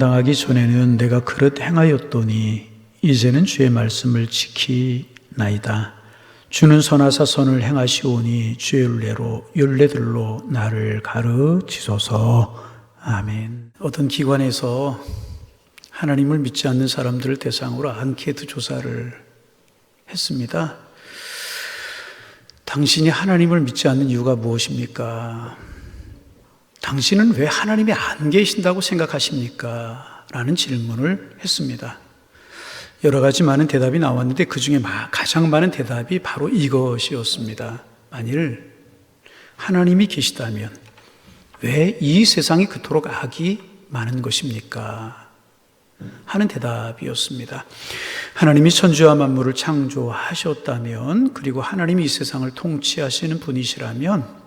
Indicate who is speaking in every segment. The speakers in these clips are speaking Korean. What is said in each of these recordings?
Speaker 1: 당하기 전에는 내가 그릇 행하였더니 이제는 주의 말씀을 지키나이다. 주는 선하사 선을 행하시오니 주의 율례들로 나를 가르치소서. 아멘. 어떤 기관에서 하나님을 믿지 않는 사람들을 대상으로 앙케이트 조사를 했습니다. 당신이 하나님을 믿지 않는 이유가 무엇입니까? 당신은 왜 하나님이 안 계신다고 생각하십니까? 라는 질문을 했습니다. 여러 가지 많은 대답이 나왔는데 그 중에 가장 많은 대답이 바로 이것이었습니다. 만일 하나님이 계시다면 왜 이 세상이 그토록 악이 많은 것입니까? 하는 대답이었습니다. 하나님이 천지와 만물을 창조하셨다면, 그리고 하나님이 이 세상을 통치하시는 분이시라면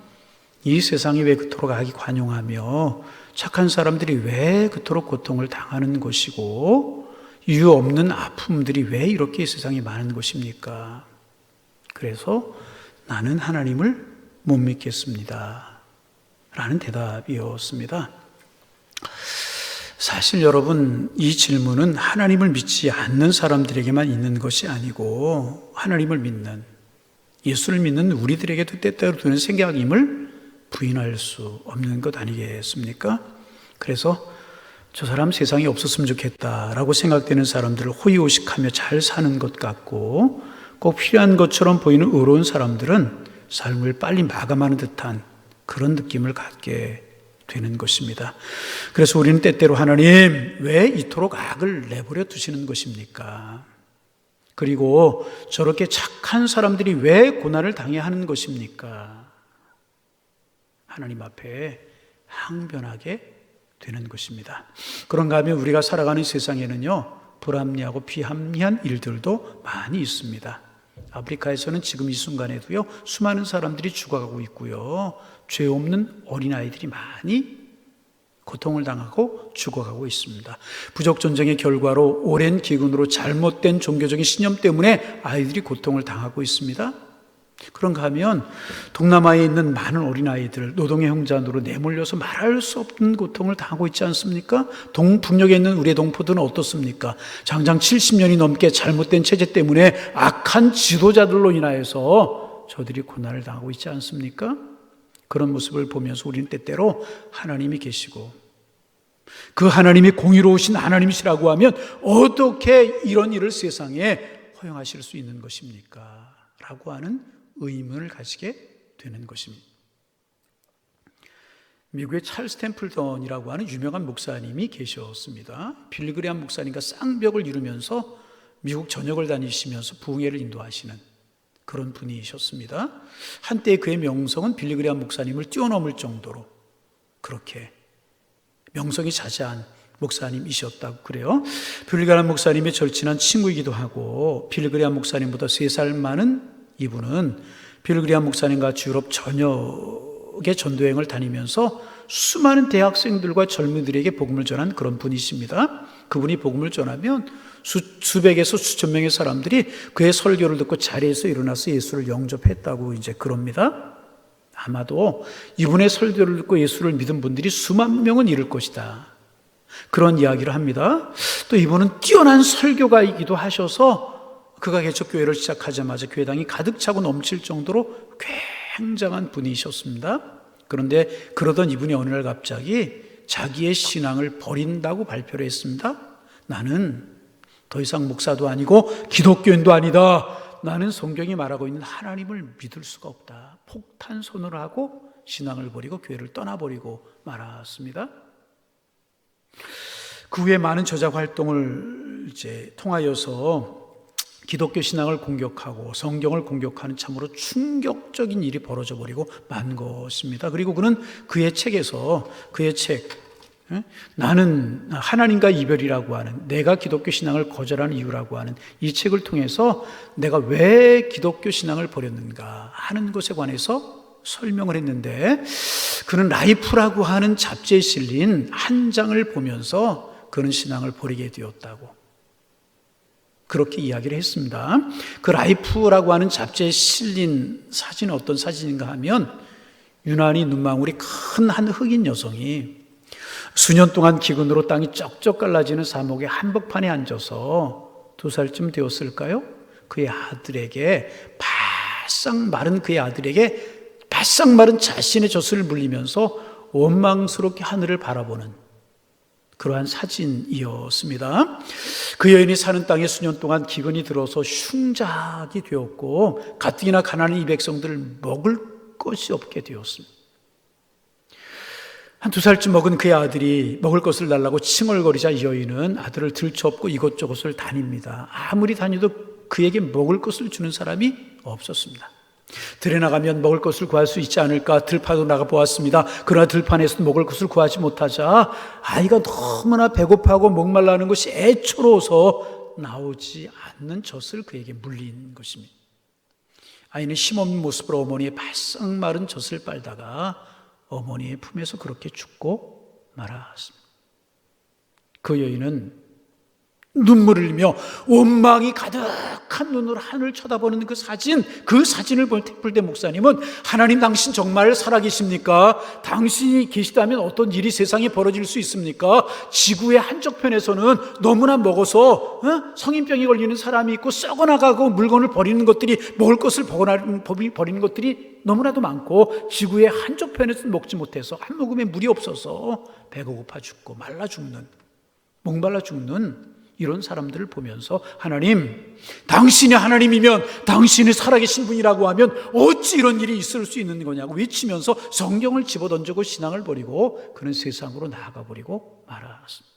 Speaker 1: 이 세상이 왜 그토록 악이 관용하며 착한 사람들이 왜 그토록 고통을 당하는 것이고 이유 없는 아픔들이 왜 이렇게 이 세상에 많은 것입니까? 그래서 나는 하나님을 못 믿겠습니다. 라는 대답이었습니다. 사실 여러분, 이 질문은 하나님을 믿지 않는 사람들에게만 있는 것이 아니고 하나님을 믿는, 예수를 믿는 우리들에게도 때때로 드는 생각임을 부인할 수 없는 것 아니겠습니까? 그래서 저 사람 세상에 없었으면 좋겠다라고 생각되는 사람들을 호의호식하며 잘 사는 것 같고 꼭 필요한 것처럼 보이는 의로운 사람들은 삶을 빨리 마감하는 듯한 그런 느낌을 갖게 되는 것입니다. 그래서 우리는 때때로 하나님, 왜 이토록 악을 내버려 두시는 것입니까? 그리고 저렇게 착한 사람들이 왜 고난을 당해야 하는 것입니까? 하나님 앞에 항변하게 되는 것입니다. 그런가 하면 우리가 살아가는 세상에는요, 불합리하고 비합리한 일들도 많이 있습니다. 아프리카에서는 지금 이 순간에도요, 수많은 사람들이 죽어가고 있고요, 죄 없는 어린아이들이 많이 고통을 당하고 죽어가고 있습니다. 부족전쟁의 결과로 오랜 기근으로 잘못된 종교적인 신념 때문에 아이들이 고통을 당하고 있습니다. 그런가 하면 동남아에 있는 많은 어린아이들, 노동의 형잔으로 내몰려서 말할 수 없는 고통을 당하고 있지 않습니까? 동북녘에 있는 우리의 동포들은 어떻습니까? 장장 70년이 넘게 잘못된 체제 때문에 악한 지도자들로 인하여서 저들이 고난을 당하고 있지 않습니까? 그런 모습을 보면서 우리는 때때로 하나님이 계시고 그 하나님이 공의로우신 하나님이시라고 하면 어떻게 이런 일을 세상에 허용하실 수 있는 것입니까? 라고 하는 의문을 가지게 되는 것입니다. 미국의 찰스 템플턴이라고 하는 유명한 목사님이 계셨습니다. 빌리그레암 목사님과 쌍벽을 이루면서 미국 전역을 다니시면서 부흥회를 인도하시는 그런 분이셨습니다. 한때 그의 명성은 빌리그레암 목사님을 뛰어넘을 정도로 그렇게 명성이 자자한 목사님이셨다고 그래요. 빌리그레암 목사님의 절친한 친구이기도 하고, 빌리그레암 목사님보다 3살 많은 이분은 빌리그레암 목사님과 같이 유럽 전역의 전도여행을 다니면서 수많은 대학생들과 젊은이들에게 복음을 전한 그런 분이십니다. 그분이 복음을 전하면 수백에서 수천 명의 사람들이 그의 설교를 듣고 자리에서 일어나서 예수를 영접했다고 이제 그럽니다. 아마도 이분의 설교를 듣고 예수를 믿은 분들이 수만 명은 이를 것이다, 그런 이야기를 합니다. 또 이분은 뛰어난 설교가이기도 하셔서 그가 개척교회를 시작하자마자 교회당이 가득 차고 넘칠 정도로 굉장한 분이셨습니다. 그런데 그러던 이분이 어느 날 갑자기 자기의 신앙을 버린다고 발표를 했습니다. 나는 더 이상 목사도 아니고 기독교인도 아니다. 나는 성경이 말하고 있는 하나님을 믿을 수가 없다. 폭탄선언을 하고 신앙을 버리고 교회를 떠나버리고 말았습니다. 그 후에 많은 저작 활동을 통하여서 기독교 신앙을 공격하고 성경을 공격하는 참으로 충격적인 일이 벌어져 버리고 만 것입니다. 그리고 그는 그의 책에서 나는 하나님과 이별이라고 하는, 내가 기독교 신앙을 거절하는 이유라고 하는 이 책을 통해서 내가 왜 기독교 신앙을 버렸는가 하는 것에 관해서 설명을 했는데, 그는 라이프라고 하는 잡지에 실린 한 장을 보면서 그는 신앙을 버리게 되었다고 그렇게 이야기를 했습니다. 그 라이프라고 하는 잡지에 실린 사진은 어떤 사진인가 하면, 유난히 눈망울이 큰 한 흑인 여성이 수년 동안 기근으로 땅이 쩍쩍 갈라지는 사목의 한복판에 앉아서 2살쯤 되었을까요? 그의 아들에게 바싹 마른 자신의 젖을 물리면서 원망스럽게 하늘을 바라보는 그러한 사진이었습니다. 그 여인이 사는 땅에 수년 동안 기근이 들어서 흉작이 되었고 가뜩이나 가난한 이 백성들을 먹을 것이 없게 되었습니다. 한 2살쯤 먹은 그의 아들이 먹을 것을 달라고 칭얼거리자 이 여인은 아들을 들쳐업고 이곳저곳을 다닙니다. 아무리 다녀도 그에게 먹을 것을 주는 사람이 없었습니다. 들에 나가면 먹을 것을 구할 수 있지 않을까 들판으로 나가보았습니다. 그러나 들판에서 먹을 것을 구하지 못하자 아이가 너무나 배고파하고 목말라는 것이 애처로워서 나오지 않는 젖을 그에게 물린 것입니다. 아이는 힘없는 모습으로 어머니의 바싹 마른 젖을 빨다가 어머니의 품에서 그렇게 죽고 말았습니다. 그 여인은 눈물을 흘리며 원망이 가득한 눈으로 하늘을 쳐다보는 그 사진을 본 태플대 목사님은 하나님 당신 정말 살아계십니까? 당신이 계시다면 어떤 일이 세상에 벌어질 수 있습니까? 지구의 한쪽편에서는 너무나 먹어서 성인병이 걸리는 사람이 있고 썩어나가고 물건을 버리는 것들이 먹을 것을 버리는 것들이 너무나도 많고 지구의 한쪽편에서는 먹지 못해서 한 모금의 물이 없어서 배가 고파 죽고 말라 죽는 목말라 죽는 이런 사람들을 보면서 하나님, 당신이 하나님이면 당신이 살아계신 분이라고 하면 어찌 이런 일이 있을 수 있는 거냐고 외치면서 성경을 집어던지고 신앙을 버리고 그는 세상으로 나아가버리고 말았습니다.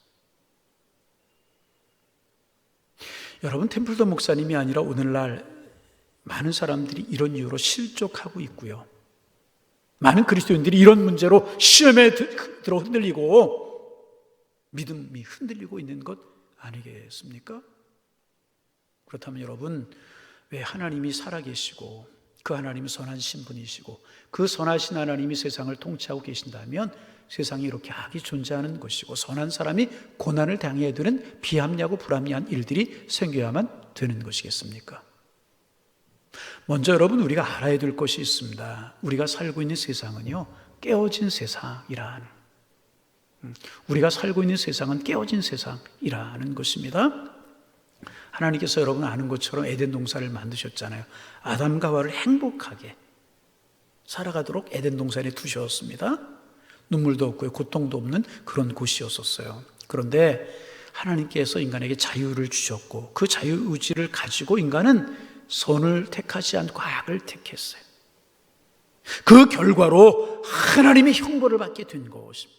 Speaker 1: 여러분, 템플더 목사님이 아니라 오늘날 많은 사람들이 이런 이유로 실족하고 있고요. 많은 그리스도인들이 이런 문제로 시험에 들어 흔들리고 믿음이 흔들리고 있는 것 아니겠습니까? 그렇다면 여러분, 왜 하나님이 살아계시고 그 하나님은 선하신 분이시고 그 선하신 하나님이 세상을 통치하고 계신다면 세상에 이렇게 악이 존재하는 것이고 선한 사람이 고난을 당해야 되는 비합리하고 불합리한 일들이 생겨야만 되는 것이겠습니까? 먼저 여러분, 우리가 알아야 될 것이 있습니다. 우리가 살고 있는 세상은요, 깨어진 세상이라는, 우리가 살고 있는 세상은 깨어진 세상이라는 것입니다. 하나님께서 여러분 아는 것처럼 에덴 동산을 만드셨잖아요. 아담과 하와를 행복하게 살아가도록 에덴 동산에 두셨습니다. 눈물도 없고요, 고통도 없는 그런 곳이었었어요. 그런데 하나님께서 인간에게 자유를 주셨고 그 자유의지를 가지고 인간은 선을 택하지 않고 악을 택했어요. 그 결과로 하나님의 형벌을 받게 된 것입니다.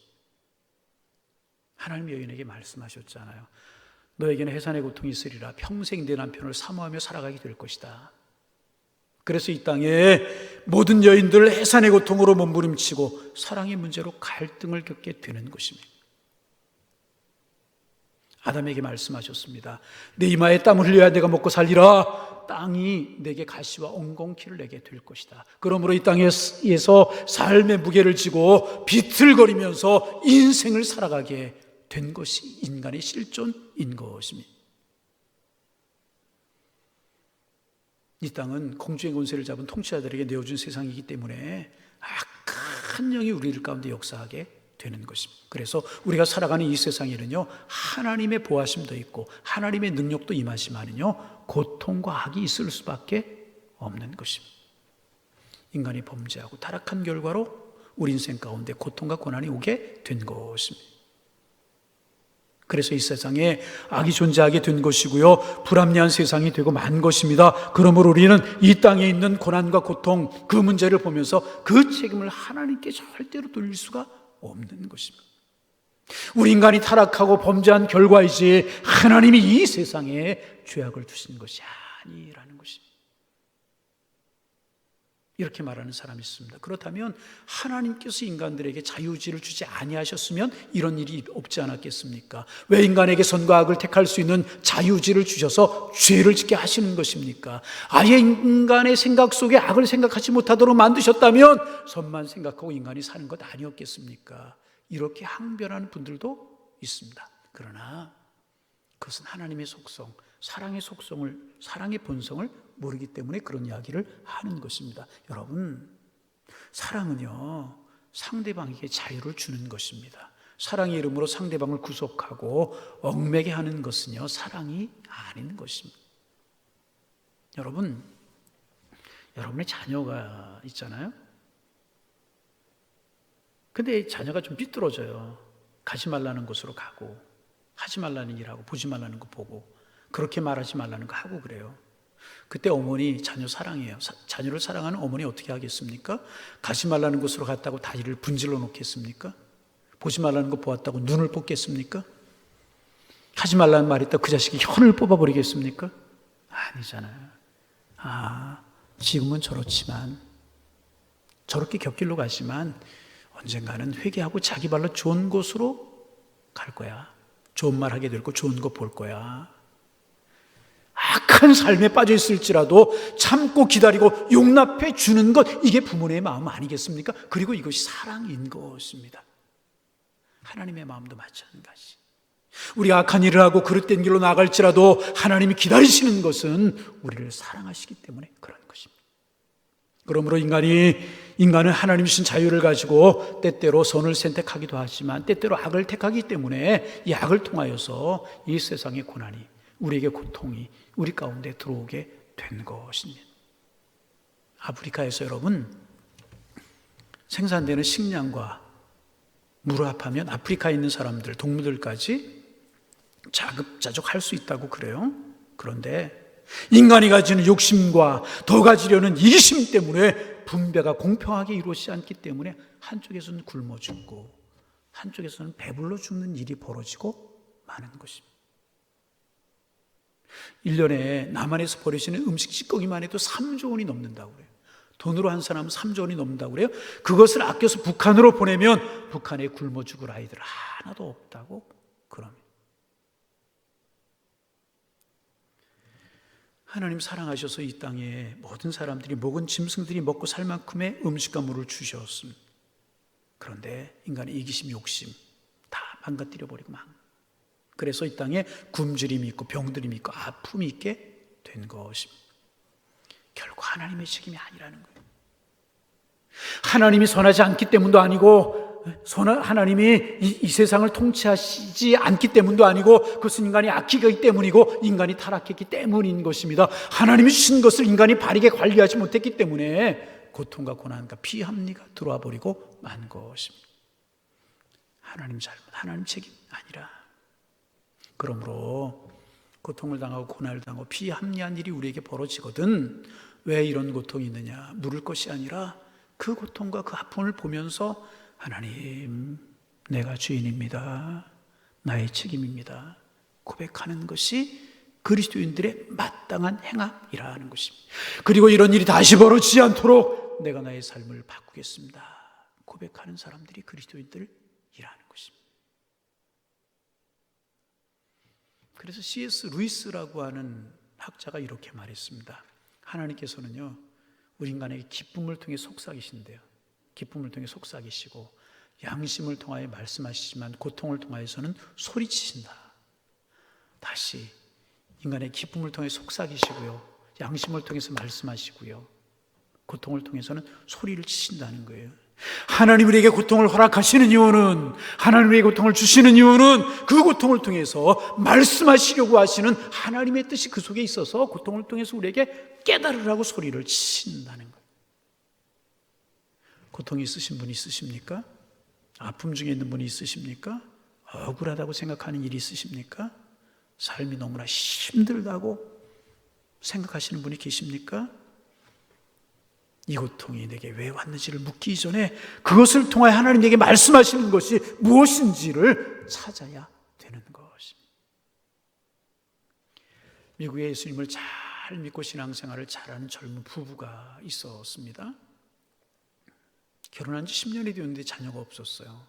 Speaker 1: 하나님이 여인에게 말씀하셨잖아요. 너에게는 해산의 고통이 있으리라. 평생 내 남편을 사모하며 살아가게 될 것이다. 그래서 이 땅에 모든 여인들 해산의 고통으로 몸부림치고 사랑의 문제로 갈등을 겪게 되는 것입니다. 아담에게 말씀하셨습니다. 내 이마에 땀을 흘려야 내가 먹고 살리라. 땅이 내게 가시와 엉겅퀴를 내게 될 것이다. 그러므로 이 땅에서 삶의 무게를 지고 비틀거리면서 인생을 살아가게 된 것이 인간의 실존인 것입니다. 이 땅은 공주의 권세를 잡은 통치자들에게 내어준 세상이기 때문에 악한 영이 우리들 가운데 역사하게 되는 것입니다. 그래서 우리가 살아가는 이 세상에는요, 하나님의 보호하심도 있고 하나님의 능력도 임하시면은요, 고통과 악이 있을 수밖에 없는 것입니다. 인간이 범죄하고 타락한 결과로 우리 인생 가운데 고통과 고난이 오게 된 것입니다. 그래서 이 세상에 악이 존재하게 된 것이고요, 불합리한 세상이 되고 만 것입니다. 그러므로 우리는 이 땅에 있는 고난과 고통, 그 문제를 보면서 그 책임을 하나님께 절대로 돌릴 수가 없는 것입니다. 우리 인간이 타락하고 범죄한 결과이지 하나님이 이 세상에 죄악을 두신 것이 아니라는 것입니다. 이렇게 말하는 사람이 있습니다. 그렇다면 하나님께서 인간들에게 자유의지를 주지 아니하셨으면 이런 일이 없지 않았겠습니까? 왜 인간에게 선과 악을 택할 수 있는 자유의지를 주셔서 죄를 짓게 하시는 것입니까? 아예 인간의 생각 속에 악을 생각하지 못하도록 만드셨다면 선만 생각하고 인간이 사는 것 아니었겠습니까? 이렇게 항변하는 분들도 있습니다. 그러나 그것은 하나님의 속성, 사랑의 본성을 모르기 때문에 그런 이야기를 하는 것입니다. 여러분, 사랑은요, 상대방에게 자유를 주는 것입니다. 사랑의 이름으로 상대방을 구속하고 얽매게 하는 것은요, 사랑이 아닌 것입니다. 여러분, 여러분의 자녀가 있잖아요. 근데 자녀가 좀 삐뚤어져요. 가지 말라는 곳으로 가고, 하지 말라는 일하고, 보지 말라는 거 보고, 그렇게 말하지 말라는 거 하고 그래요. 그때 어머니 자녀 사랑해요. 자녀를 사랑하는 어머니 어떻게 하겠습니까? 가지 말라는 곳으로 갔다고 다리를 분질러 놓겠습니까? 보지 말라는 거 보았다고 눈을 뽑겠습니까? 하지 말라는 말이 있다고 그 자식이 혀를 뽑아버리겠습니까? 아니잖아요. 지금은 저렇지만, 저렇게 곁길로 가지만 언젠가는 회개하고 자기 발로 좋은 곳으로 갈 거야. 좋은 말 하게 될 거, 좋은 거 볼 거야. 악한 삶에 빠져 있을지라도 참고 기다리고 용납해 주는 것, 이게 부모의 마음 아니겠습니까? 그리고 이것이 사랑인 것입니다. 하나님의 마음도 마찬가지. 우리가 악한 일을 하고 그릇된 길로 나갈지라도 하나님이 기다리시는 것은 우리를 사랑하시기 때문에 그런 것입니다. 그러므로 인간은 하나님이 주신 자유를 가지고 때때로 선을 선택하기도 하지만 때때로 악을 택하기 때문에 이 악을 통하여서 이 세상의 고난이, 우리에게 고통이 우리 가운데 들어오게 된 것입니다. 아프리카에서 여러분, 생산되는 식량과 물을 합하면 아프리카에 있는 사람들, 동물들까지 자급자족할 수 있다고 그래요. 그런데 인간이 가지는 욕심과 더 가지려는 이기심 때문에 분배가 공평하게 이루어지지 않기 때문에 한쪽에서는 굶어 죽고 한쪽에서는 배불러 죽는 일이 벌어지고 마는 것입니다. 1년에 남한에서 버려지는 음식 찌꺼기만 해도 3조 원이 넘는다고 그래요. 돈으로 한 사람은 3조 원이 넘는다고 그래요. 그것을 아껴서 북한으로 보내면 북한에 굶어 죽을 아이들 하나도 없다고 그럽니다. 하나님 사랑하셔서 이 땅에 모든 사람들이, 모든 짐승들이 먹고 살 만큼의 음식과 물을 주셨습니다. 그런데 인간의 이기심, 욕심 다 망가뜨려 버리고 그래서 이 땅에 굶주림이 있고 병들임이 있고 아픔이 있게 된 것입니다. 결국 하나님의 책임이 아니라는 거예요. 하나님이 선하지 않기 때문도 아니고, 하나님이 이 세상을 통치하시지 않기 때문도 아니고, 그것은 인간이 악하기 때문이고 인간이 타락했기 때문인 것입니다. 하나님이 주신 것을 인간이 바르게 관리하지 못했기 때문에 고통과 고난과 피합리가 들어와 버리고 만 것입니다. 하나님 잘못, 하나님 책임 아니라. 그러므로 고통을 당하고 고난을 당하고 피합리한 일이 우리에게 벌어지거든 왜 이런 고통이 있느냐 물을 것이 아니라 그 고통과 그 아픔을 보면서 하나님, 내가 주인입니다. 나의 책임입니다. 고백하는 것이 그리스도인들의 마땅한 행함이라는 것입니다. 그리고 이런 일이 다시 벌어지지 않도록 내가 나의 삶을 바꾸겠습니다. 고백하는 사람들이 그리스도인들이라는 것입니다. 그래서 C.S. 루이스라고 하는 학자가 이렇게 말했습니다. 하나님께서는요, 우리 인간에게 기쁨을 통해 속삭이신대요. 기쁨을 통해 속삭이시고 양심을 통하여 말씀하시지만 고통을 통하여서는 소리치신다. 다시 인간의 기쁨을 통해 속삭이시고요, 양심을 통해서 말씀하시고요, 고통을 통해서는 소리를 치신다는 거예요. 하나님 우리에게 고통을 허락하시는 이유는, 하나님 우리에게 고통을 주시는 이유는 그 고통을 통해서 말씀하시려고 하시는 하나님의 뜻이 그 속에 있어서 고통을 통해서 우리에게 깨달으라고 소리를 치신다는 거예요. 고통이 있으신 분이 있으십니까? 아픔 중에 있는 분이 있으십니까? 억울하다고 생각하는 일이 있으십니까? 삶이 너무나 힘들다고 생각하시는 분이 계십니까? 이 고통이 내게 왜 왔는지를 묻기 이전에 그것을 통하여 하나님에게 말씀하시는 것이 무엇인지를 찾아야 되는 것입니다. 미국에 예수님을 잘 믿고 신앙생활을 잘하는 젊은 부부가 있었습니다. 결혼한 지 10년이 되었는데 자녀가 없었어요.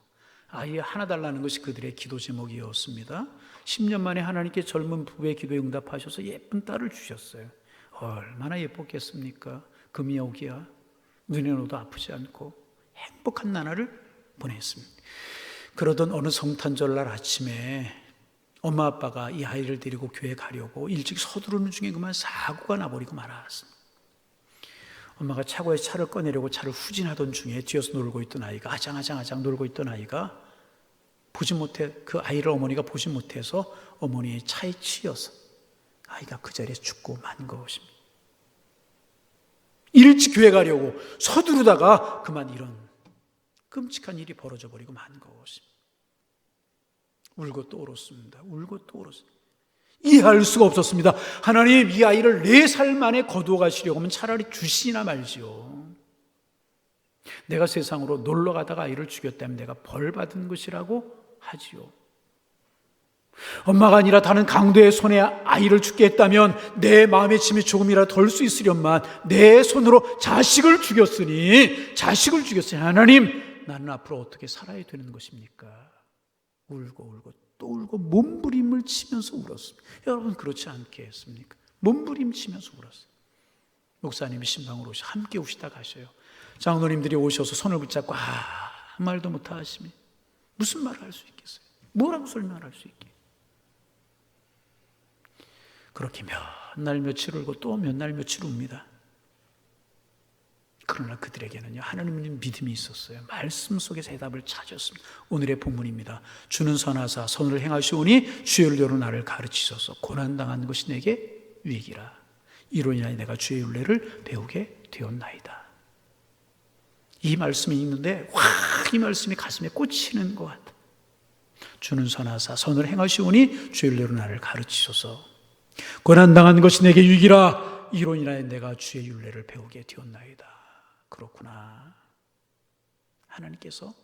Speaker 1: 아이 하나 달라는 것이 그들의 기도 제목이었습니다. 10년 만에 하나님께 젊은 부부의 기도에 응답하셔서 예쁜 딸을 주셨어요. 얼마나 예뻤겠습니까? 금이 오기야 눈에 넣어도 아프지 않고 행복한 나날을 보냈습니다. 그러던 어느 성탄절날 아침에 엄마 아빠가 이 아이를 데리고 교회 가려고 일찍 서두르는 중에 그만 사고가 나버리고 말았습니다. 엄마가 차고에 차를 꺼내려고 차를 후진하던 중에 뒤에서 놀고 있던 아이가 아장아장 놀고 있던 아이가 그 아이를 어머니가 보지 못해서 어머니의 차에 치여서 아이가 그 자리에 죽고 만 것입니다. 일찍 교회 가려고 서두르다가 그만 이런 끔찍한 일이 벌어져 버리고 만 것입니다. 울고 또 울었습니다. 울고 또 울었습니다. 이해할 수가 없었습니다. 하나님, 이 아이를 4살 만에 거두어 가시려고 하면 차라리 주시나 말지요. 내가 세상으로 놀러 가다가 아이를 죽였다면 내가 벌 받은 것이라고 하지요. 엄마가 아니라 다른 강도의 손에 아이를 죽게 했다면 내 마음의 짐이 조금이라도 덜 수 있으련만 내 손으로 자식을 죽였으니 하나님, 나는 앞으로 어떻게 살아야 되는 것입니까? 울고 또 울고 몸부림을 치면서 울었습니다. 여러분, 그렇지 않겠습니까? 몸부림 치면서 울었어요. 목사님이 신방으로 오셔 함께 우시다 가셔요. 장로님들이 오셔서 손을 붙잡고 아무 말도 못 하시면 무슨 말을 할 수 있겠어요? 뭐라고 설명할 수 있게? 그렇게 몇 날 며칠 울고 또 몇 날 며칠 웁니다. 그러나 그들에게는요, 하나님은 믿음이 있었어요. 말씀 속에서 해답을 찾았습니다. 오늘의 본문입니다. 주는 선하사 선을 행하시오니 주의 윤례로 나를 가르치소서. 고난당한 것이 내게 유익이라. 이로 인하여 내가 주의 윤례를 배우게 되었나이다. 이 말씀이 있는데 이 말씀이 가슴에 꽂히는 것 같아. 주는 선하사 선을 행하시오니 주의 윤례로 나를 가르치소서. 고난당한 것이 내게 유익이라. 이로 인하여 내가 주의 윤례를 배우게 되었나이다. 그렇구나. 하나님께서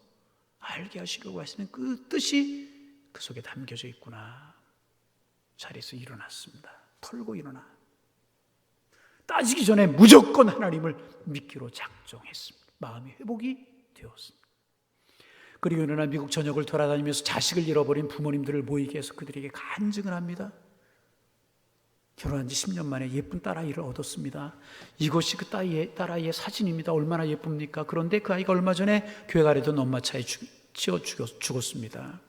Speaker 1: 알게 하시려고 하시는 그 뜻이 그 속에 담겨져 있구나. 자리에서 일어났습니다. 털고 일어나. 따지기 전에 무조건 하나님을 믿기로 작정했습니다. 마음이 회복이 되었습니다. 그리고 일어나 미국 전역을 돌아다니면서 자식을 잃어버린 부모님들을 모이게 해서 그들에게 간증을 합니다. 결혼한 지 10년 만에 예쁜 딸아이를 얻었습니다. 이것이 그 딸아이의 사진입니다. 얼마나 예쁩니까? 그런데 그 아이가 얼마 전에 교회 가려던 엄마 차에 치여 죽었습니다.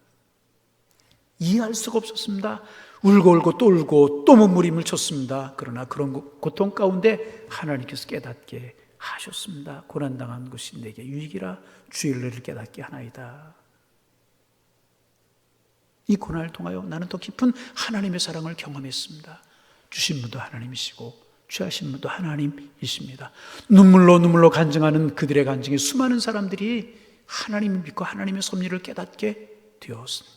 Speaker 1: 이해할 수가 없었습니다. 울고 또 울고 또 몸부림을 쳤습니다. 그러나 그런 고통 가운데 하나님께서 깨닫게 하셨습니다. 고난당한 것이 내게 유익이라 주의 윤례를 깨닫게 하나이다. 이 고난을 통하여 나는 더 깊은 하나님의 사랑을 경험했습니다. 주신 분도 하나님이시고 취하신 분도 하나님이십니다. 눈물로 간증하는 그들의 간증에 수많은 사람들이 하나님을 믿고 하나님의 섭리를 깨닫게 되었습니다.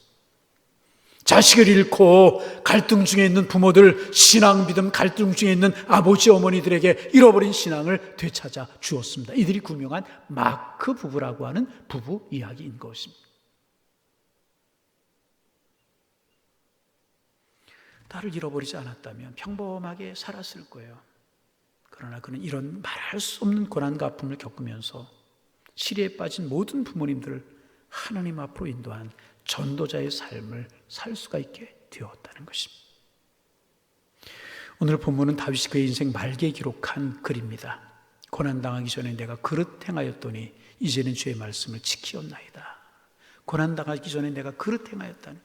Speaker 1: 자식을 잃고 갈등 중에 있는 부모들, 신앙 믿음 갈등 중에 있는 아버지 어머니들에게 잃어버린 신앙을 되찾아 주었습니다. 이들이 구명한 마크 부부라고 하는 부부 이야기인 것입니다. 딸을 잃어버리지 않았다면 평범하게 살았을 거예요. 그러나 그는 이런 말할 수 없는 고난과 아픔을 겪으면서 시리에 빠진 모든 부모님들을 하나님 앞으로 인도한 전도자의 삶을 살 수가 있게 되었다는 것입니다. 오늘 본문은 다윗이 그의 인생 말기에 기록한 글입니다. 고난당하기 전에 내가 그릇 행하였더니 이제는 주의 말씀을 지키었나이다. 고난당하기 전에 내가 그릇 행하였다니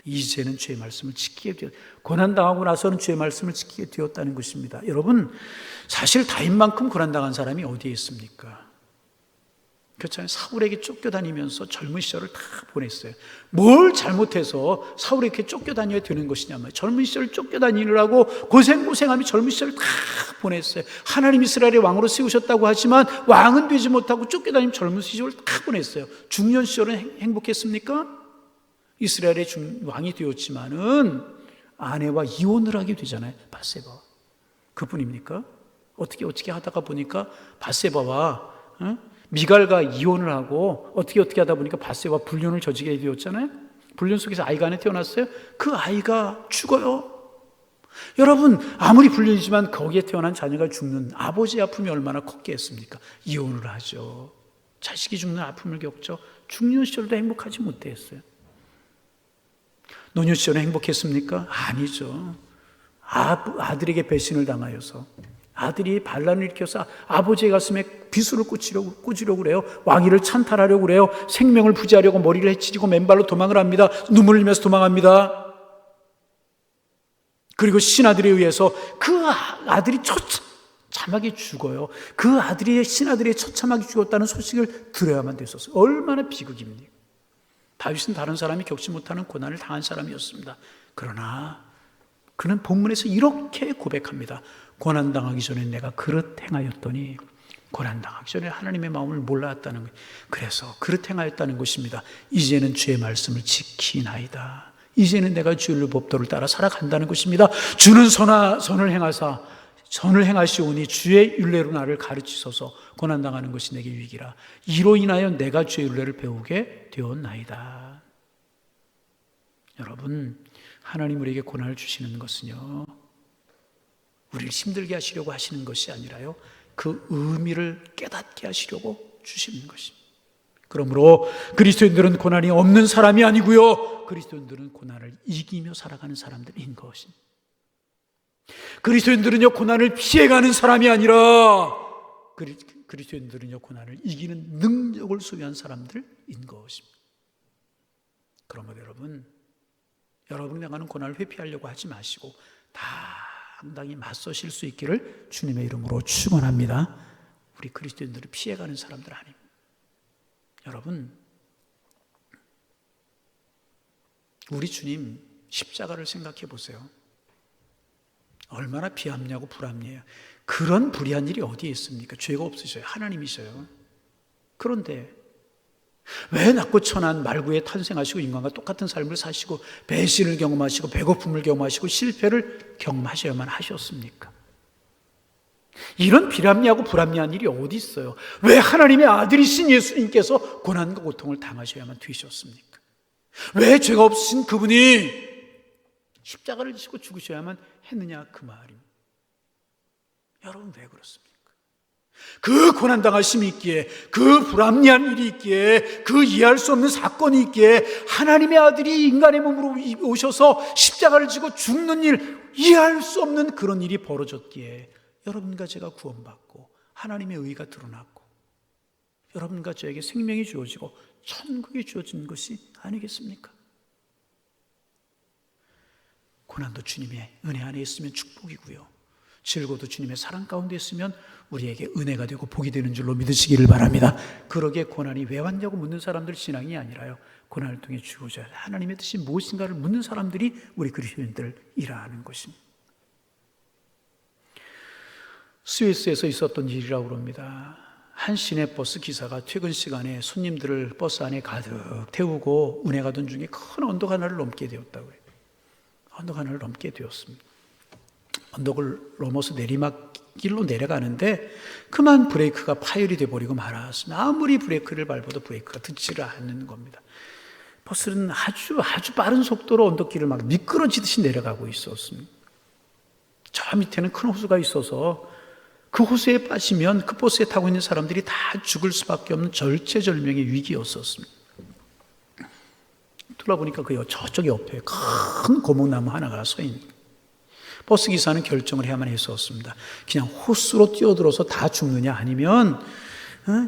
Speaker 1: 이제는 주의 말씀을 지키게 되었다. 고난당하고 나서는 주의 말씀을 지키게 되었다는 것입니다. 여러분, 사실 다윗만큼 고난당한 사람이 어디에 있습니까? 그렇잖아요. 사울에게 쫓겨다니면서 젊은 시절을 다 보냈어요. 뭘 잘못해서 사울에게 쫓겨다녀야 되는 것이냐 말이에요. 젊은 시절을 쫓겨다니느라고 고생하며 젊은 시절을 다 보냈어요. 하나님 이스라엘의 왕으로 세우셨다고 하지만 왕은 되지 못하고 쫓겨다니며 젊은 시절을 다 보냈어요. 중년 시절은 행복했습니까? 이스라엘의 왕이 되었지만은 아내와 이혼을 하게 되잖아요. 밧세바. 그뿐입니까? 어떻게 하다가 보니까 밧세바와 미갈과 이혼을 하고 어떻게 하다 보니까 밧세바와 불륜을 저지게 되었잖아요. 불륜 속에서 아이가 하나 태어났어요. 그 아이가 죽어요. 여러분, 아무리 불륜이지만 거기에 태어난 자녀가 죽는 아버지의 아픔이 얼마나 컸겠습니까? 이혼을 하죠. 자식이 죽는 아픔을 겪죠. 중년 시절도 행복하지 못했어요. 노년 시절에 행복했습니까? 아니죠. 아들에게 배신을 당하여서 아들이 반란을 일으켜서 아버지의 가슴에 비수를 꽂으려고 그래요. 왕위를 찬탈하려고 그래요. 생명을 부지하려고 머리를 해치리고 맨발로 도망을 합니다. 눈물을 흘리면서 도망합니다. 그리고 신하들에 의해서 그 아들이 처참하게 죽어요. 그 아들이 신하들이 처참하게 죽었다는 소식을 들어야만 됐었어요. 얼마나 비극입니까? 다윗은 다른 사람이 겪지 못하는 고난을 당한 사람이었습니다. 그러나 그는 본문에서 이렇게 고백합니다. 고난당하기 전에 내가 그릇 행하였더니, 고난당하기 전에 하나님의 마음을 몰랐다는 거예요. 그래서 그릇 행하였다는 것입니다. 이제는 주의 말씀을 지키나이다. 이제는 내가 주의 법도를 따라 살아간다는 것입니다. 주는 선을 행하시오니 주의 율례로 나를 가르치소서. 고난당하는 것이 내게 유익이라. 이로 인하여 내가 주의 율례를 배우게 되었나이다. 여러분, 하나님 우리에게 고난을 주시는 것은요, 우리를 힘들게 하시려고 하시는 것이 아니라요, 그 의미를 깨닫게 하시려고 주시는 것입니다. 그러므로 그리스도인들은 고난이 없는 사람이 아니고요, 그리스도인들은 고난을 이기며 살아가는 사람들인 것입니다. 그리스도인들은요, 고난을 피해가는 사람이 아니라 그리스도인들은요, 고난을 이기는 능력을 소유한 사람들인 것입니다. 그러므로 여러분이 당하는 고난을 회피하려고 하지 마시고 당당히 맞서실 수 있기를 주님의 이름으로 축원합니다. 우리 그리스도인들을 피해가는 사람들 아닙니다. 여러분, 우리 주님 십자가를 생각해 보세요. 얼마나 비합리하고 불합리해요. 그런 불의한 일이 어디에 있습니까? 죄가 없으셔요. 하나님이셔요. 그런데 왜 낮고 천한 말구에 탄생하시고 인간과 똑같은 삶을 사시고 배신을 경험하시고 배고픔을 경험하시고 실패를 경험하셔야만 하셨습니까? 이런 비합리하고 불합리한 일이 어디 있어요? 왜 하나님의 아들이신 예수님께서 고난과 고통을 당하셔야만 되셨습니까? 왜 죄가 없으신 그분이 십자가를 지고 죽으셔야만 했느냐, 그 말입니다. 여러분, 왜 그렇습니까? 그 고난당하심이 있기에, 그 불합리한 일이 있기에, 그 이해할 수 없는 사건이 있기에 하나님의 아들이 인간의 몸으로 오셔서 십자가를 지고 죽는 일, 이해할 수 없는 그런 일이 벌어졌기에 여러분과 제가 구원받고 하나님의 의가 드러났고 여러분과 저에게 생명이 주어지고 천국이 주어진 것이 아니겠습니까? 고난도 주님의 은혜 안에 있으면 축복이고요, 즐거워도 주님의 사랑 가운데 있으면 우리에게 은혜가 되고 복이 되는 줄로 믿으시기를 바랍니다. 그러기에 고난이 왜 왔냐고 묻는 사람들 신앙이 아니라요, 고난을 통해 주고자 하나님의 뜻이 무엇인가를 묻는 사람들이 우리 그리스도인들이라는 것입니다. 스위스에서 있었던 일이라고 합니다. 한 시내버스 기사가 퇴근 시간에 손님들을 버스 안에 가득 태우고 운해 가던 중에 큰 언덕 하나를 넘게 되었다고 해요. 언덕 하나를 넘게 되었습니다. 언덕을 넘어서 내리막길로 내려가는데 그만 브레이크가 파열이 돼버리고 말았습니다. 아무리 브레이크를 밟아도 브레이크가 듣지를 않는 겁니다. 버스는 아주 빠른 속도로 언덕길을 막 미끄러지듯이 내려가고 있었습니다. 저 밑에는 큰 호수가 있어서 그 호수에 빠지면 그 버스에 타고 있는 사람들이 다 죽을 수밖에 없는 절체절명의 위기였었습니다. 돌아보니까 저쪽 옆에 큰 고목나무 하나가 서 있는 거예요. 버스 기사는 결정을 해야만 했었습니다. 그냥 호수로 뛰어들어서 다 죽느냐, 아니면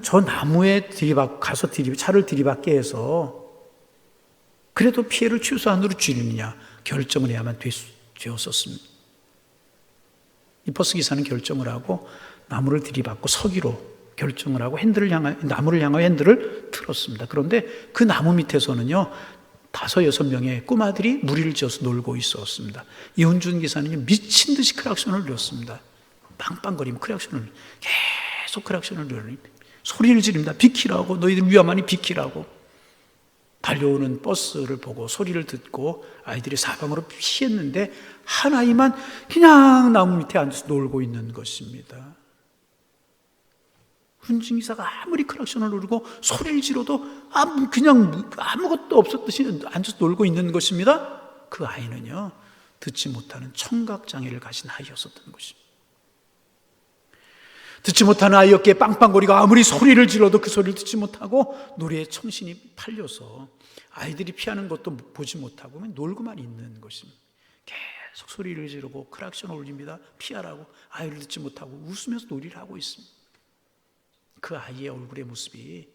Speaker 1: 저 나무에 가서 차를 들이받게 해서 그래도 피해를 최소한으로 줄이느냐 결정을 해야만 되었었습니다. 이 버스 기사는 결정을 하고 나무를 들이받고 서기로 결정을 하고 나무를 향하여 핸들을 틀었습니다. 그런데 그 나무 밑에서는요, 5-6명의 꼬마들이 무리를 지어서 놀고 있었습니다. 이 운전기사는 미친 듯이 크락션을 눌렀습니다. 빵빵거리면 계속 크락션을 눌러요. 소리를 지릅니다. 비키라고, 너희들 위험하니 비키라고. 달려오는 버스를 보고 소리를 듣고 아이들이 사방으로 피했는데 한 아이만 그냥 나무 밑에 앉아서 놀고 있는 것입니다. 운전기사가 아무리 크락션을 누르고 소리를 지르도 그냥 아무것도 없었듯이 앉아서 놀고 있는 것입니다. 그 아이는요, 듣지 못하는 청각장애를 가진 아이였었던 것입니다. 듣지 못하는 아이였기에 빵빵거리고 아무리 소리를 질러도 그 소리를 듣지 못하고 노래에 청신이 팔려서 아이들이 피하는 것도 보지 못하고 놀고만 있는 것입니다. 계속 소리를 지르고 크락션을 울립니다. 피하라고. 아이를 듣지 못하고 웃으면서 놀이를 하고 있습니다. 그 아이의 얼굴의 모습이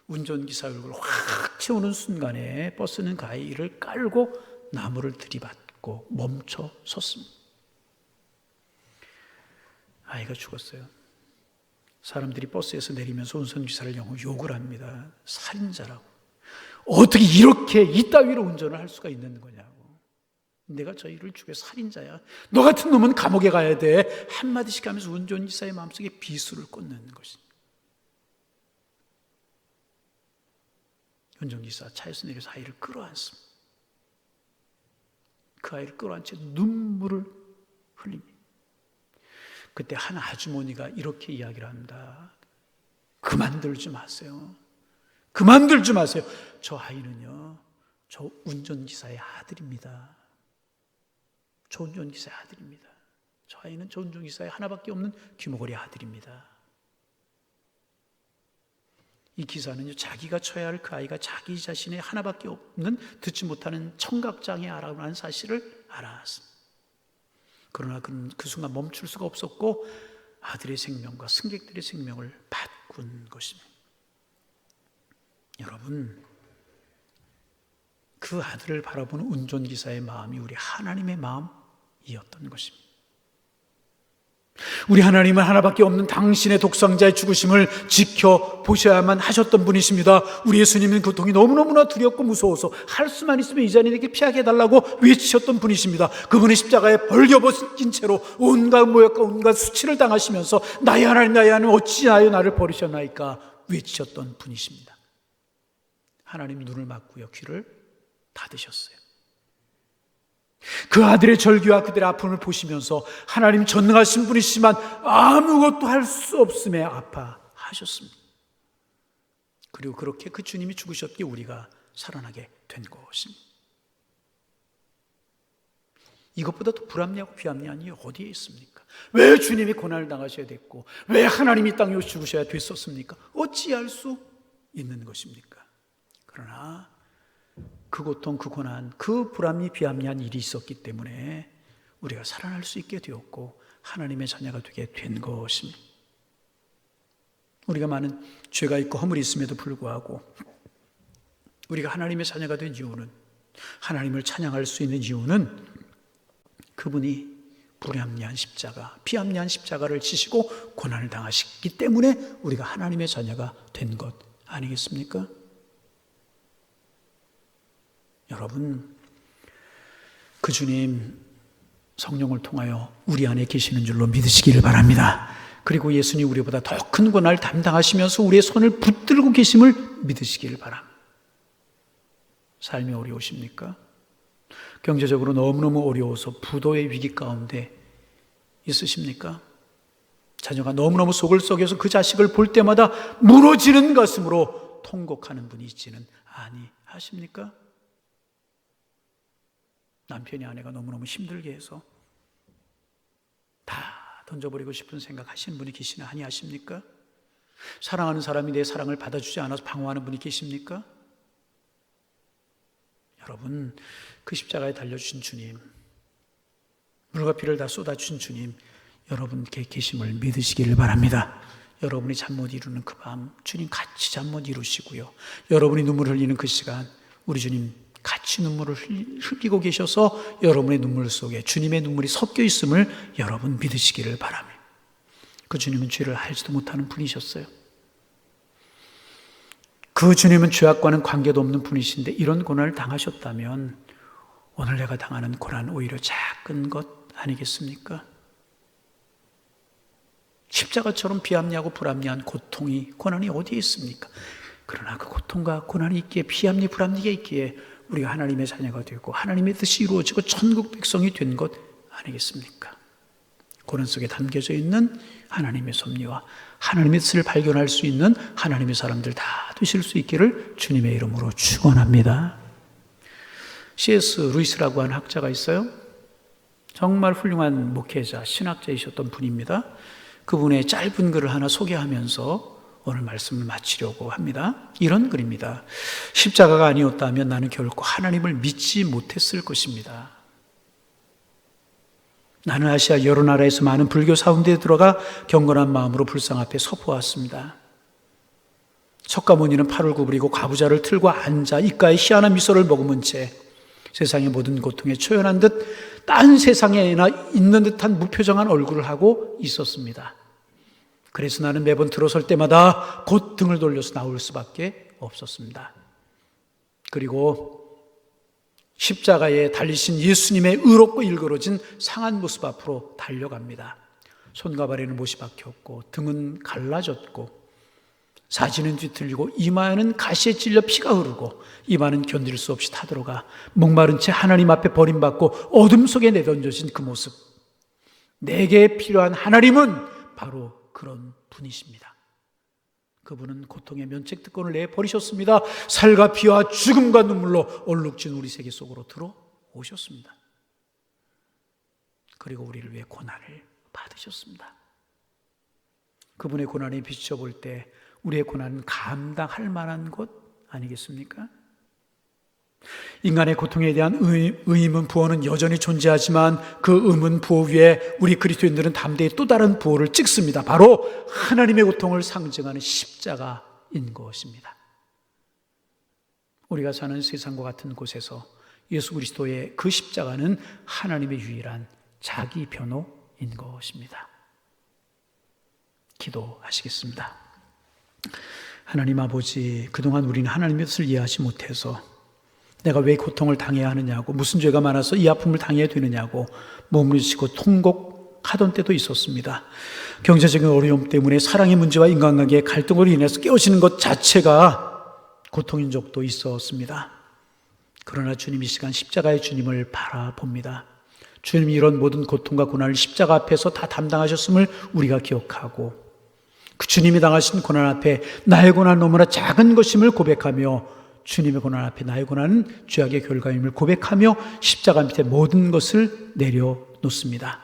Speaker 1: 운전기사 얼굴을 확 채우는 순간에 버스는 그 아이를 깔고 나무를 들이받고 멈춰 섰습니다. 아이가 죽었어요. 사람들이 버스에서 내리면서 운전기사를 욕을 합니다. 살인자라고. 어떻게 이렇게 이따위로 운전을 할 수가 있는 거냐고. 내가 저희를 죽여 살인자야. 너 같은 놈은 감옥에 가야 돼. 한마디씩 하면서 운전기사의 마음속에 비수를 꽂는 것입니다. 운전기사 차에서 내려서 아이를 끌어안습니다. 그 아이를 끌어안 채 눈물을 흘립니다. 그때 한 아주머니가 이렇게 이야기를 합니다. 그만들지 마세요. 그만들지 마세요. 저 아이는요, 저 운전기사의 아들입니다. 저 운전기사의 아들입니다. 저 아이는 저 운전기사의 하나밖에 없는 귀머거리 아들입니다. 이 기사는요, 자기가 쳐야 할 그 아이가 자기 자신의 하나밖에 없는 듣지 못하는 청각장애아라는 사실을 알았습니다. 그러나 그 순간 멈출 수가 없었고 아들의 생명과 승객들의 생명을 바꾼 것입니다. 여러분, 그 아들을 바라보는 운전기사의 마음이 우리 하나님의 마음이었던 것입니다. 우리 하나님은 하나밖에 없는 당신의 독생자의 죽으심을 지켜보셔야만 하셨던 분이십니다. 우리 예수님은 고통이 너무너무나 두렵고 무서워서 할 수만 있으면 이 자리에게 피하게 해달라고 외치셨던 분이십니다. 그분의 십자가에 벌겨벗긴 채로 온갖 모욕과 온갖 수치를 당하시면서 나의 하나님 나의 하나님 어찌하여 나를 버리셨나이까 외치셨던 분이십니다. 하나님 눈을 막고요, 귀를 닫으셨어요. 그 아들의 절규와 그들의 아픔을 보시면서 하나님 전능하신 분이시지만 아무것도 할 수 없음에 아파하셨습니다. 그리고 그렇게 그 주님이 죽으셨기에 우리가 살아나게 된 것입니다. 이것보다 더 불합리하고 비합리한 일이 어디에 있습니까? 왜 주님이 고난을 당하셔야 됐고 왜 하나님이 이 땅에 오셔 죽으셔야 됐었습니까? 어찌할 수 있는 것입니까? 그러나 그 고통, 그 고난, 그 불합리, 비합리한 일이 있었기 때문에 우리가 살아날 수 있게 되었고 하나님의 자녀가 되게 된 것입니다. 우리가 많은 죄가 있고 허물이 있음에도 불구하고 우리가 하나님의 자녀가 된 이유는, 하나님을 찬양할 수 있는 이유는 그분이 불합리한 십자가, 비합리한 십자가를 지시고 고난을 당하셨기 때문에 우리가 하나님의 자녀가 된 것 아니겠습니까? 여러분, 그 주님 성령을 통하여 우리 안에 계시는 줄로 믿으시기를 바랍니다. 그리고 예수님 우리보다 더 큰 고난을 담당하시면서 우리의 손을 붙들고 계심을 믿으시기를 바랍니다. 삶이 어려우십니까? 경제적으로 너무너무 어려워서 부도의 위기 가운데 있으십니까? 자녀가 너무너무 속을 썩여서 그 자식을 볼 때마다 무너지는 가슴으로 통곡하는 분이 있지는 아니하십니까? 남편이 아내가 너무너무 힘들게 해서 다 던져버리고 싶은 생각하시는 분이 계시나 아니하십니까? 사랑하는 사람이 내 사랑을 받아주지 않아서 방황하는 분이 계십니까? 여러분, 그 십자가에 달려주신 주님, 물과 피를 다 쏟아주신 주님, 여러분께 계심을 믿으시기를 바랍니다. 여러분이 잠 못 이루는 그 밤 주님 같이 잠 못 이루시고요, 여러분이 눈물 흘리는 그 시간 우리 주님 같이 눈물을 흘리고 계셔서 여러분의 눈물 속에 주님의 눈물이 섞여 있음을 여러분 믿으시기를 바랍니다. 그 주님은 죄를 알지도 못하는 분이셨어요. 그 주님은 죄악과는 관계도 없는 분이신데 이런 고난을 당하셨다면 오늘 내가 당하는 고난 오히려 작은 것 아니겠습니까? 십자가처럼 비합리하고 불합리한 고난이 어디에 있습니까? 그러나 그 고통과 고난이 있기에, 비합리 불합리가 있기에 우리가 하나님의 자녀가 되고 하나님의 뜻이 이루어지고 천국 백성이 된 것 아니겠습니까? 고난 속에 담겨져 있는 하나님의 섭리와 하나님의 뜻을 발견할 수 있는 하나님의 사람들 다 되실 수 있기를 주님의 이름으로 축원합니다. C.S. 루이스라고 하는 학자가 있어요. 정말 훌륭한 목회자, 신학자이셨던 분입니다. 그분의 짧은 글을 하나 소개하면서 오늘 말씀을 마치려고 합니다. 이런 글입니다. 십자가가 아니었다면 나는 결코 하나님을 믿지 못했을 것입니다. 나는 아시아 여러 나라에서 많은 불교 사원대에 들어가 경건한 마음으로 불상 앞에 서보았습니다. 석가모니는 팔을 구부리고 가부좌를 틀고 앉아 입가에 희한한 미소를 머금은 채 세상의 모든 고통에 초연한 듯 딴 세상에나 있는 듯한 무표정한 얼굴을 하고 있었습니다. 그래서 나는 매번 들어설 때마다 곧 등을 돌려서 나올 수밖에 없었습니다. 그리고 십자가에 달리신 예수님의 의롭고 일그러진 상한 모습 앞으로 달려갑니다. 손과 발에는 못이 박혔고 등은 갈라졌고 사지는 뒤틀리고 이마에는 가시에 찔려 피가 흐르고 이마는 견딜 수 없이 타들어가 목마른 채 하나님 앞에 버림받고 어둠 속에 내던져진 그 모습. 내게 필요한 하나님은 바로 그런 분이십니다. 그분은 고통의 면책특권을 내버리셨습니다. 살과 피와 죽음과 눈물로 얼룩진 우리 세계 속으로 들어오셨습니다. 그리고 우리를 위해 고난을 받으셨습니다. 그분의 고난에 비춰볼 때 우리의 고난은 감당할 만한 것 아니겠습니까? 인간의 고통에 대한 의문 부호는 여전히 존재하지만 그 의문 부호 위에 우리 그리스도인들은 담대히 또 다른 부호를 찍습니다. 바로 하나님의 고통을 상징하는 십자가인 것입니다. 우리가 사는 세상과 같은 곳에서 예수 그리스도의 그 십자가는 하나님의 유일한 자기 변호인 것입니다. 기도하시겠습니다. 하나님 아버지, 그동안 우리는 하나님의 뜻을 이해하지 못해서 내가 왜 고통을 당해야 하느냐고, 무슨 죄가 많아서 이 아픔을 당해야 되느냐고 머무르시고 통곡하던 때도 있었습니다. 경제적인 어려움 때문에 사랑의 문제와 인간관계의 갈등으로 인해서 깨어지는 것 자체가 고통인 적도 있었습니다. 그러나 주님 이 시간 십자가의 주님을 바라봅니다. 주님이 이런 모든 고통과 고난을 십자가 앞에서 다 담당하셨음을 우리가 기억하고 그 주님이 당하신 고난 앞에 나의 고난은 너무나 작은 것임을 고백하며 주님의 고난 앞에 나의 고난은 죄악의 결과임을 고백하며 십자가 밑에 모든 것을 내려놓습니다.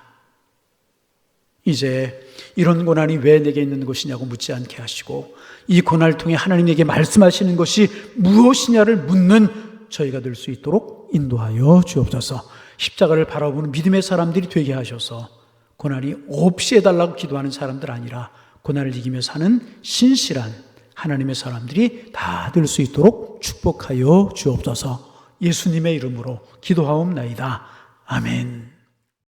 Speaker 1: 이제 이런 고난이 왜 내게 있는 것이냐고 묻지 않게 하시고 이 고난을 통해 하나님에게 말씀하시는 것이 무엇이냐를 묻는 저희가 될 수 있도록 인도하여 주옵소서. 십자가를 바라보는 믿음의 사람들이 되게 하셔서 고난이 없이 해달라고 기도하는 사람들 아니라 고난을 이기며 사는 신실한 하나님의 사람들이 다 될 수 있도록 축복하여 주옵소서. 예수님의 이름으로 기도하옵나이다. 아멘.